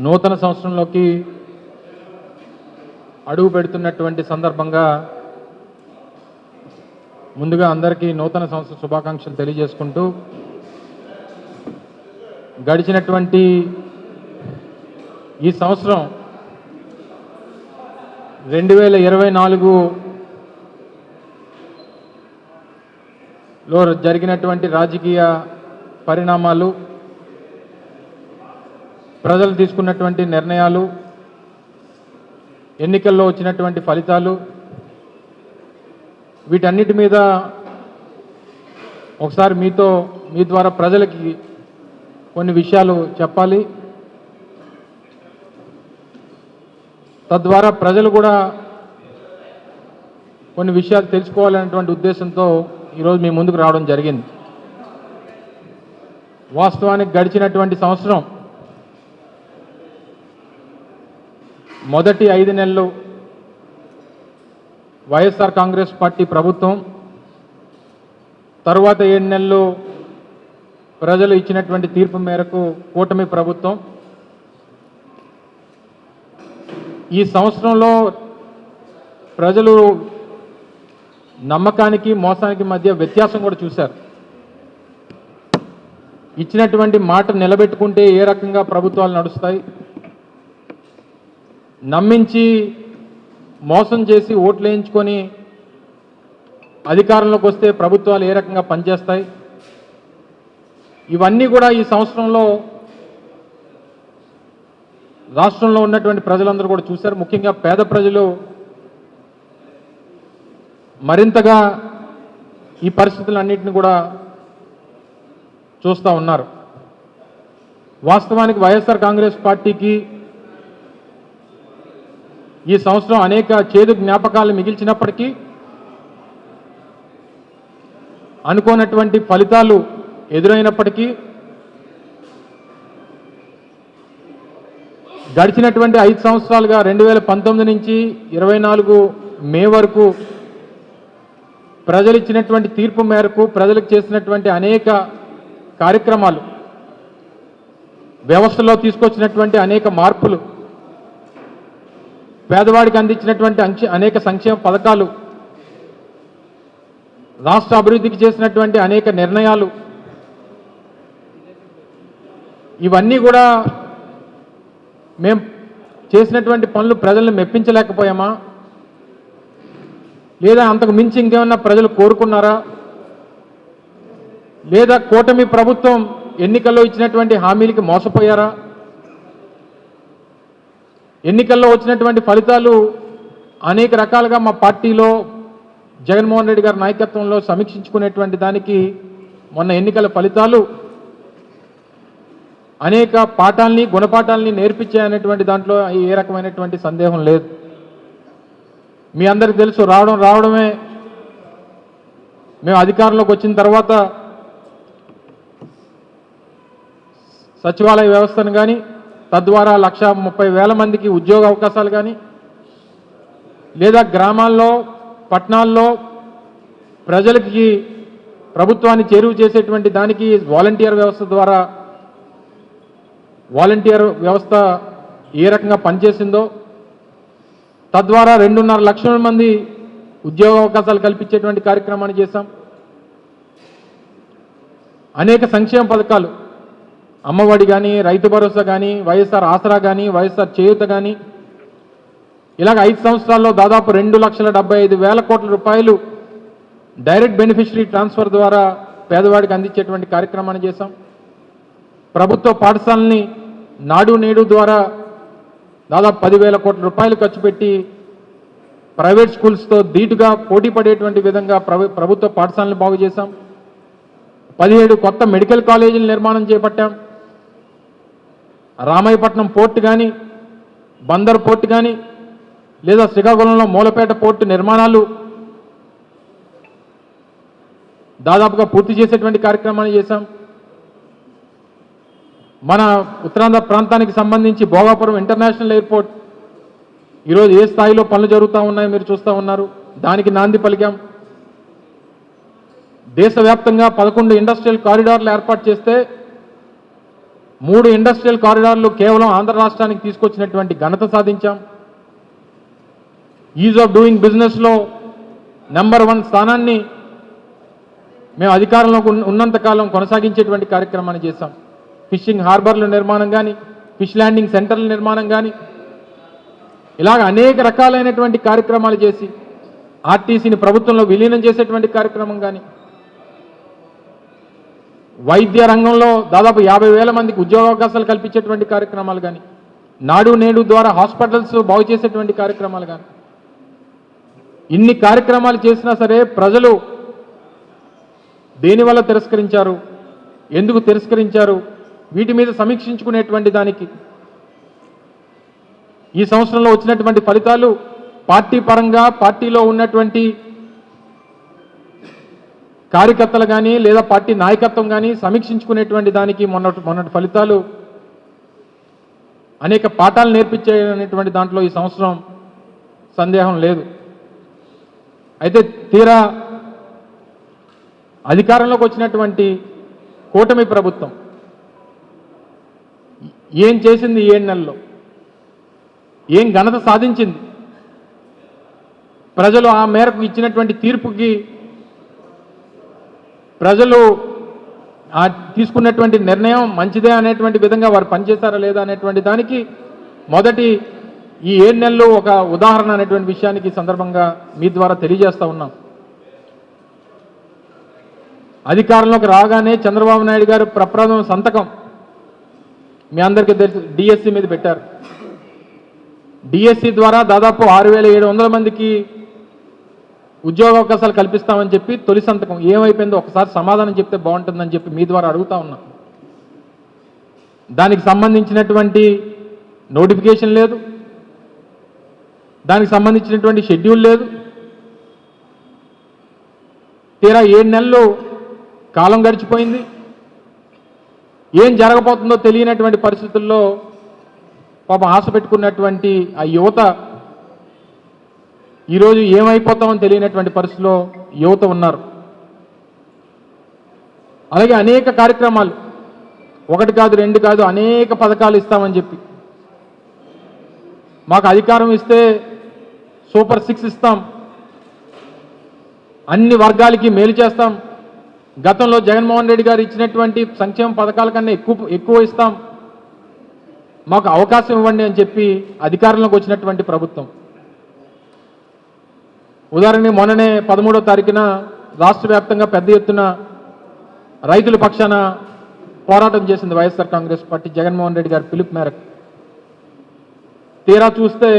నూతన సంవత్సరంలోకి అడుగు పెడుతున్నటువంటి సందర్భంగా ముందుగా అందరికీ నూతన సంవత్సర శుభాకాంక్షలు తెలియజేసుకుంటూ గడిచినటువంటి ఈ సంవత్సరం 2024లో జరిగినటువంటి రాజకీయ పరిణామాలు, ప్రజలు తీసుకున్నటువంటి నిర్ణయాలు, ఎన్నికల్లో వచ్చినటువంటి ఫలితాలు, వీటన్నిటి మీద ఒకసారి మీ ద్వారా ప్రజలకి కొన్ని విషయాలు చెప్పాలి. తద్వారా ప్రజలు కూడా కొన్ని విషయాలు తెలుసుకోవాలనేటువంటి ఉద్దేశంతో ఈరోజు మీ ముందుకు రావడం జరిగింది. వాస్తవానికి గడిచినటువంటి సంవత్సరం మొదటి 5 నెలలు వైఎస్ఆర్ కాంగ్రెస్ పార్టీ ప్రభుత్వం, తరువాత 7 నెలలు ప్రజలు ఇచ్చినటువంటి తీర్పు మేరకు కూటమి ప్రభుత్వం. ఈ సంవత్సరంలో ప్రజలు నమ్మకానికి మోసానికి మధ్య వ్యత్యాసం కూడా చూశారు. ఇచ్చినటువంటి మాట నిలబెట్టుకుంటే ఏ రకంగా ప్రభుత్వాలు నడుస్తాయి, నమ్మించి మోసం చేసి ఓట్లు వేయించుకొని అధికారంలోకి వస్తే ప్రభుత్వాలు ఏ రకంగా పనిచేస్తాయి, ఇవన్నీ కూడా ఈ సంవత్సరంలో రాష్ట్రంలో ఉన్నటువంటి ప్రజలందరూ కూడా చూశారు. ముఖ్యంగా పేద ప్రజలు మరింతగా ఈ పరిస్థితులన్నింటినీ కూడా చూస్తూ ఉన్నారు. వాస్తవానికి వైఎస్ఆర్ కాంగ్రెస్ పార్టీకి ఈ సంవత్సరం అనేక చేదు జ్ఞాపకాలు మిగిల్చినప్పటికీ అనుకోనటువంటి ఫలితాలు ఎదురైనప్పటికీ గడిచినటువంటి 5 సంవత్సరాలుగా 2019 నుంచి 24 మే వరకు ప్రజలు ఇచ్చినటువంటి తీర్పు మేరకు ప్రజలకు చేసినటువంటి అనేక కార్యక్రమాలు, వ్యవస్థలో తీసుకొచ్చినటువంటి అనేక మార్పులు, పేదవాడికి అందించినటువంటి అనేక సంక్షేమ పథకాలు, రాష్ట్ర అభివృద్ధికి చేసినటువంటి అనేక నిర్ణయాలు, ఇవన్నీ కూడా మేము చేసినటువంటి పనులు ప్రజల్ని మెప్పించలేకపోయామా, లేదా అంతకు మించి ఇంకేమన్నా ప్రజలు కోరుకున్నారా, లేదా కూటమి ప్రభుత్వం ఎన్నికల్లో ఇచ్చినటువంటి హామీలకి మోసపోయారా, ఎన్నికల్లో వచ్చినటువంటి ఫలితాలు అనేక రకాలుగా మా పార్టీలో జగన్మోహన్ రెడ్డి గారి నాయకత్వంలో సమీక్షించుకునేటువంటి దానికి మొన్న ఎన్నికల ఫలితాలు అనేక పాఠాలని, గుణపాఠాలని నేర్పించాయనేటువంటి దాంట్లో ఏ రకమైనటువంటి సందేహం లేదు. మీ అందరికీ తెలుసు, రావడమే మేము అధికారంలోకి వచ్చిన తర్వాత సచివాలయ వ్యవస్థను కానీ, తద్వారా 1,30,000 మందికి ఉద్యోగ అవకాశాలు కానీ, లేదా గ్రామాల్లో పట్టణాల్లో ప్రజలకి ప్రభుత్వాన్ని చేరువ చేసేటువంటి దానికి వాలంటీర్ వ్యవస్థ ద్వారా వాలంటీర్ వ్యవస్థ ఏ రకంగా పనిచేసిందో, తద్వారా 2.5 లక్షల మంది ఉద్యోగ అవకాశాలు కల్పించేటువంటి కార్యక్రమాన్ని చేశాం. అనేక సంక్షేమ పథకాలు, అమ్మఒడి కానీ, రైతు భరోసా కానీ, వైఎస్ఆర్ ఆసరా కానీ, వైఎస్ఆర్ చేయూత కానీ, ఇలాగ 5 సంవత్సరాల్లో దాదాపు 2,75,000 కోట్ల రూపాయలు డైరెక్ట్ బెనిఫిషరీ ట్రాన్స్ఫర్ ద్వారా పేదవాడికి అందించేటువంటి కార్యక్రమాన్ని చేశాం. ప్రభుత్వ పాఠశాలని నాడు నేడు ద్వారా దాదాపు 10,000 కోట్ల రూపాయలు ఖర్చు పెట్టి ప్రైవేట్ స్కూల్స్తో ధీటుగా పోటీ పడేటువంటి విధంగా ప్రభుత్వ పాఠశాలను బాగు చేశాం. 17 కొత్త మెడికల్ కాలేజీల నిర్మాణం చేపట్టాం. రామాయపట్నం పోర్టు కానీ, బందర్ పోర్టు కానీ, లేదా శ్రీకాకుళంలో మూలపేట పోర్టు నిర్మాణాలు దాదాపుగా పూర్తి చేసేటువంటి కార్యక్రమాన్ని చేశాం. మన ఉత్తరాంధ్ర ప్రాంతానికి సంబంధించి భోగాపురం ఇంటర్నేషనల్ ఎయిర్పోర్ట్ ఈరోజు ఏ స్థాయిలో పనులు జరుగుతూ ఉన్నాయో మీరు చూస్తూ ఉన్నారు. దానికి నాంది పలికాం. దేశవ్యాప్తంగా 11 ఇండస్ట్రియల్ కారిడార్లు ఏర్పాటు చేస్తే 3 ఇండస్ట్రియల్ కారిడార్లు కేవలం ఆంధ్ర రాష్ట్రానికి తీసుకొచ్చినటువంటి ఘనత సాధించాం. ఈజ్ ఆఫ్ డూయింగ్ బిజినెస్లో నెంబర్ 1 స్థానాన్ని మేము అధికారంలో ఉన్నంతకాలం కొనసాగించేటువంటి కార్యక్రమాన్ని చేశాం. ఫిషింగ్ హార్బర్ల నిర్మాణం కానీ, ఫిష్ ల్యాండింగ్ సెంటర్ల నిర్మాణం కానీ, ఇలాగ అనేక రకాలైనటువంటి కార్యక్రమాలు చేసి ఆర్టీసీని ప్రభుత్వంలో విలీనం చేసేటువంటి కార్యక్రమం కానీ, వైద్య రంగంలో దాదాపు 50,000 మందికి ఉద్యోగావకాశాలు కల్పించేటువంటి కార్యక్రమాలు కానీ, నాడు నేడు ద్వారా హాస్పిటల్స్ బాగు చేసేటువంటి కార్యక్రమాలు కానీ, ఇన్ని కార్యక్రమాలు చేసినా సరే ప్రజలు దేనివల్ల తిరస్కరించారు, ఎందుకు తిరస్కరించారు, వీటి మీద సమీక్షించుకునేటువంటి దానికి ఈ సంవత్సరంలో వచ్చినటువంటి ఫలితాలు పార్టీ పరంగా పార్టీలో ఉన్నటువంటి కార్యకర్తలు కానీ లేదా పార్టీ నాయకత్వం కానీ సమీక్షించుకునేటువంటి దానికి మొన్నటి ఫలితాలు అనేక పాఠాలు నేర్పించేటువంటి దాంట్లో ఈ సంవత్సరం సందేహం లేదు. అయితే తీరా అధికారంలోకి వచ్చినటువంటి కూటమి ప్రభుత్వం ఏం చేసింది, 7 నెలల్లో ఏం ఘనత సాధించింది, ప్రజలు ఆ మేరకు ఇచ్చినటువంటి తీర్పుకి ప్రజలు తీసుకున్నటువంటి నిర్ణయం మంచిదే అనేటువంటి విధంగా వారు పనిచేస్తారా లేదా అనేటువంటి దానికి మొదటి ఈ 7 నెలలు ఒక ఉదాహరణ అనేటువంటి విషయానికి సందర్భంగా మీ ద్వారా తెలియజేస్తా ఉన్నాం. అధికారంలోకి రాగానే చంద్రబాబు నాయుడు గారు ప్రప్రథమ సంతకం మీ అందరికీ తెలుసు డిఎస్సి మీద పెట్టారు. డిఎస్సి ద్వారా దాదాపు 6,700 మందికి ఉద్యోగావకాశాలు కల్పిస్తామని చెప్పి తొలి సంతకం ఏమైపోయిందో ఒకసారి సమాధానం చెప్తే బాగుంటుందని చెప్పి మీ ద్వారా అడుగుతా ఉన్నా. దానికి సంబంధించినటువంటి నోటిఫికేషన్ లేదు, దానికి సంబంధించినటువంటి షెడ్యూల్ లేదు. తీరా 7 నెలలు కాలం గడిచిపోయింది. ఏం జరగబోతుందో తెలియనటువంటి పరిస్థితుల్లో పాపం ఆశ పెట్టుకున్నటువంటి ఆ యువత ఈరోజు ఏమైపోతామని తెలియనటువంటి పరిస్థితిలో యువత ఉన్నారు. అలాగే అనేక కార్యక్రమాలు, 1 కాదు 2 కాదు అనేక పథకాలు ఇస్తామని చెప్పి మాకు అధికారం ఇస్తే సూపర్ 6 ఇస్తాం, అన్ని వర్గాలకి మేలు చేస్తాం, గతంలో జగన్మోహన్ రెడ్డి గారు ఇచ్చినటువంటి సంక్షేమ పథకాల కన్నా ఎక్కువ ఇస్తాం, మాకు అవకాశం ఇవ్వండి అని చెప్పి అధికారంలోకి వచ్చినటువంటి ప్రభుత్వం. ఉదాహరణకి మొన్ననే 13వ తారీఖున రాష్ట్ర వ్యాప్తంగా పెద్ద ఎత్తున రైతుల పక్షాన పోరాటం చేసింది వైఎస్ఆర్ కాంగ్రెస్ పార్టీ జగన్మోహన్ రెడ్డి గారి పిలుపు మేరకు. తీరా చూస్తే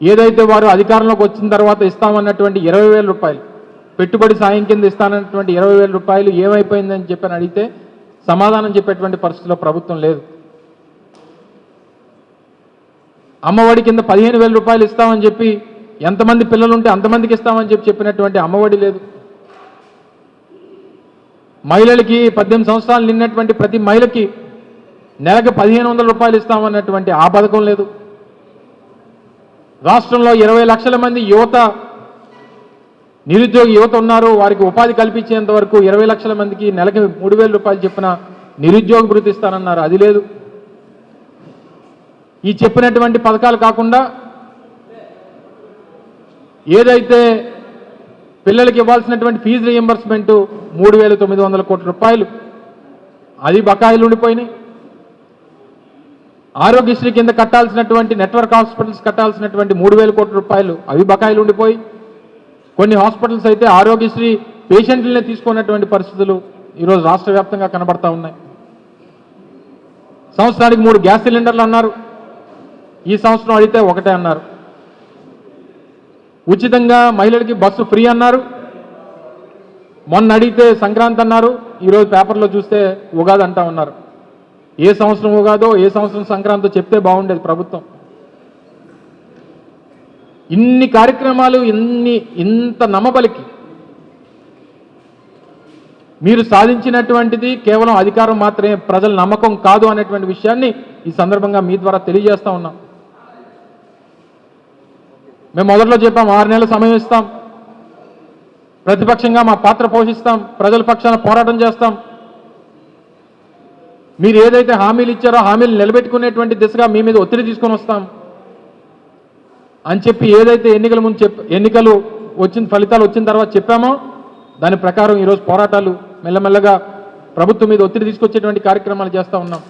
ఏదైతే వారు అధికారంలోకి వచ్చిన తర్వాత ఇస్తామన్నటువంటి 20,000 రూపాయలు పెట్టుబడి సాయం కింద ఇస్తానన్నటువంటి 20,000 రూపాయలు ఏమైపోయిందని చెప్పని అడిగితే సమాధానం చెప్పేటువంటి పరిస్థితిలో ప్రభుత్వం లేదు. అమ్మఒడి కింద 15,000 రూపాయలు ఇస్తామని చెప్పి ఎంతమంది పిల్లలు ఉంటే అంతమందికి ఇస్తామని చెప్పినటువంటి అమ్మఒడి లేదు. మహిళలకి 18 సంవత్సరాలు నిన్నటువంటి ప్రతి మహిళకి నెలకు 1,500 రూపాయలు ఇస్తామన్నటువంటి ఆ పథకం లేదు. రాష్ట్రంలో 20 లక్షల మంది నిరుద్యోగ యువత ఉన్నారు. వారికి ఉపాధి కల్పించేంత వరకు 20 లక్షల మందికి నెలకి 3,000 రూపాయలు చెప్పిన నిరుద్యోగ భృతి ఇస్తానన్నారు, అది లేదు. ఈ చెప్పినటువంటి పథకాలు కాకుండా ఏదైతే పిల్లలకి ఇవ్వాల్సినటువంటి ఫీజు రీయింబర్స్మెంట్ 3,900 కోట్ల రూపాయలు అది బకాయిలు ఉండిపోయినాయి. ఆరోగ్యశ్రీ కింద కట్టాల్సినటువంటి నెట్వర్క్ హాస్పిటల్స్ కట్టాల్సినటువంటి 3,000 కోట్ల రూపాయలు అవి బకాయిలు ఉండిపోయి, కొన్ని హాస్పిటల్స్ అయితే ఆరోగ్యశ్రీ పేషెంట్లనే తీసుకున్నటువంటి పరిస్థితులు ఈరోజు రాష్ట్ర వ్యాప్తంగా కనబడతా ఉన్నాయి. సంవత్సరానికి 3 గ్యాస్ సిలిండర్లు అన్నారు, ఈ సంవత్సరం అడిగితే 1 అన్నారు. ఉచితంగా మహిళలకి బస్సు ఫ్రీ అన్నారు, మొన్న అడిగితే సంక్రాంతి అన్నారు, ఈరోజు పేపర్లో చూస్తే ఉగాది అంటా ఉన్నారు. ఏ సంవత్సరం ఉగాదో ఏ సంవత్సరం సంక్రాంతో చెప్తే బాగుండేది ప్రభుత్వం. ఇన్ని కార్యక్రమాలు ఇంత నమ్మబలికి మీరు సాధించినటువంటిది కేవలం అధికారం మాత్రమే, ప్రజల నమ్మకం కాదు అనేటువంటి విషయాన్ని ఈ సందర్భంగా మీ ద్వారా తెలియజేస్తా ఉన్నాం. మేము మొదట్లో చెప్పాం 6 నెలల సమయం ఇస్తాం, ప్రతిపక్షంగా మా పాత్ర పోషిస్తాం, ప్రజల పక్షాన పోరాటం చేస్తాం. మీరు ఏదైతే హామీలు ఇచ్చారో హామీలు నిలబెట్టుకునేటువంటి దిశగా మీ మీద ఒత్తిడి తీసుకొని వస్తాం అని చెప్పి ఏదైతే ఎన్నికల ముందు ఎన్నికలు ఫలితాలు వచ్చిన తర్వాత చెప్పామో దాని ప్రకారం ఈరోజు పోరాటాలు మెల్లమెల్లగా ప్రభుత్వం మీద ఒత్తిడి తీసుకొచ్చేటువంటి కార్యక్రమాలు చేస్తూ ఉన్నాం.